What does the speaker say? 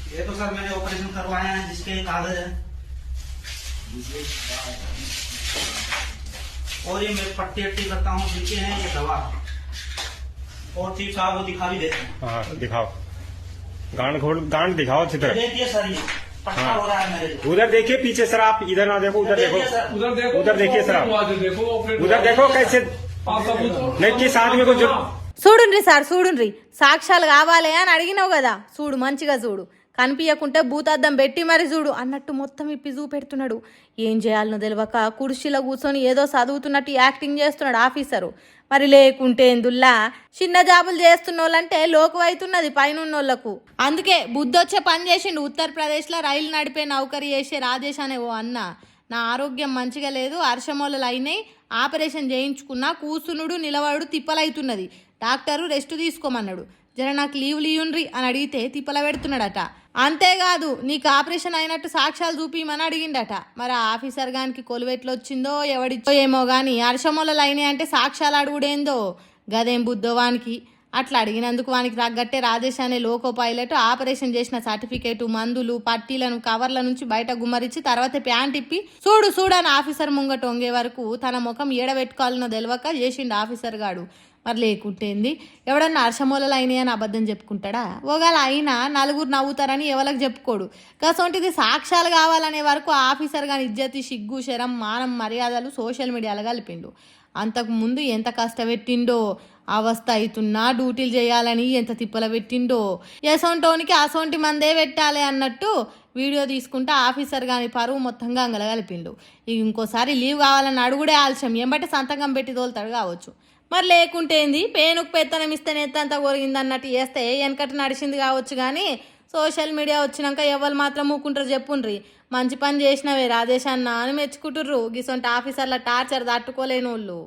ये तो सर मैंने ऑपरेशन करवाया है जिसके कागज है और ये मैं पट्टी अट्टी करता हूँ जिसके हैं ये दवा और चीफ साहब वो दिखा भी देते हैं। हाँ दिखाओ, गांड दिखाओ अच्छी तरह। देखिए सर ये पट्टा हाँ। हो रहा है मेरे को। उधर देखिए पीछे सर, आप इधर ना देखो, उधर देखो, उधर देखिए सर आप, उधर देखो कैसे नहीं किस आदमी को जो చూడుండ్రి సార్ చూడుండ్రి, సాక్ష్యాలు కావాలి అని అడిగినావు కదా, చూడు మంచిగా చూడు, కనిపించకుంటే భూతాద్దం పెట్టి మరి చూడు అన్నట్టు మొత్తం ఇప్పి చూపెడుతున్నాడు. ఏం చేయాలనో తెలియక కుర్చీలో కూర్చొని ఏదో చదువుతున్నట్టు యాక్టింగ్ చేస్తున్నాడు ఆఫీసరు. మరి లేకుంటే ఎందుల్లా చిన్న జాబులు చేస్తున్న వాళ్ళంటే లోకువైతున్నది పైనున్నోళ్లకు. అందుకే బుద్ధొచ్చే పని చేసిండు. ఉత్తరప్రదేశ్లో రైలు నడిపే నౌకరీ చేసే రాజేష్ అనే ఓ అన్న, నా ఆరోగ్యం మంచిగా లేదు, అర్షమోలలు అయినాయి, ఆపరేషన్ చేయించుకున్నా, కూసునుడు నిలవడు తిప్పలైతున్నది, డాక్టరు రెస్ట్ తీసుకోమన్నాడు, జర నాకు లీవ్ లీవుండ్రి అని అడిగితే తిప్పల పెడుతున్నాడట. అంతేకాదు నీకు ఆపరేషన్ అయినట్టు సాక్ష్యాలు చూపిమని అడిగిండట. మరి ఆ ఆఫీసర్ గానికి కొలువెట్లు వచ్చిందో ఎవడిచ్చో ఏమో గాని అర్షమోలలు అయినాయి అంటే సాక్ష్యాలు అడుగుడేందో గదేం బుద్ధో వానికి. అట్లా అడిగినందుకు వానికి తగ్గట్టే రాజేష్ అనే లోకో పైలట్ ఆపరేషన్ చేసిన సర్టిఫికేటు, మందులు, పట్టీలను కవర్ల నుంచి బయట గుమ్మరించి తర్వాత ప్యాంట్ ఇప్పి చూడని ఆఫీసర్ ముంగట వంగే వరకు తన ముఖం ఏడబెట్టుకోవాలనో తెలియక చేసిండు ఆఫీసర్ గాడు. మరి లేకుంటేంది, ఎవడన్నా అర్షమూలలు అయినాయి అని అబద్ధం చెప్పుకుంటాడా? ఒకవేళ అయినా నలుగురు నవ్వుతారని ఎవరికి చెప్పుకోడు. కసొంటిది సాక్ష్యాలు కావాలనే వరకు ఆఫీసర్ గాని ఇజ్జతి, సిగ్గు, శరం, మానం, మర్యాదలు సోషల్ మీడియాలో కలిపిండు. అంతకుముందు ఎంత కష్టపెట్టిండో, అవస్థ అవుతున్నా డ్యూటీలు చేయాలని ఎంత తిప్పల పెట్టిండో, ఎసొంటోనికి అసొంటి మందే పెట్టాలి అన్నట్టు వీడియో తీసుకుంటే ఆఫీసర్ గాని పరువు మొత్తంగా అంగల కలిపిండు. ఇంకోసారి లీవ్ కావాలని అడుగుడే ఆలస్యం, ఎంబటే సంతకం పెట్టి తోలుతాడు కావచ్చు. మరి లేకుంటేంది, పేనుకు పెత్తనం ఇస్తే నెత్తంతా కొరిగింది అన్నట్టు చేస్తే వెనకట నడిచింది కావచ్చు. కానీ సోషల్ మీడియా వచ్చినాక ఎవరు మాత్రం ఊకుంటారు చెప్పుండ్రి. మంచి పని చేసినవే రాజేష్ అన్న అని మెచ్చుకుంటుర్రు గిసొంటి ఆఫీసర్ల టార్చర్ తట్టుకోలేని వాళ్ళు.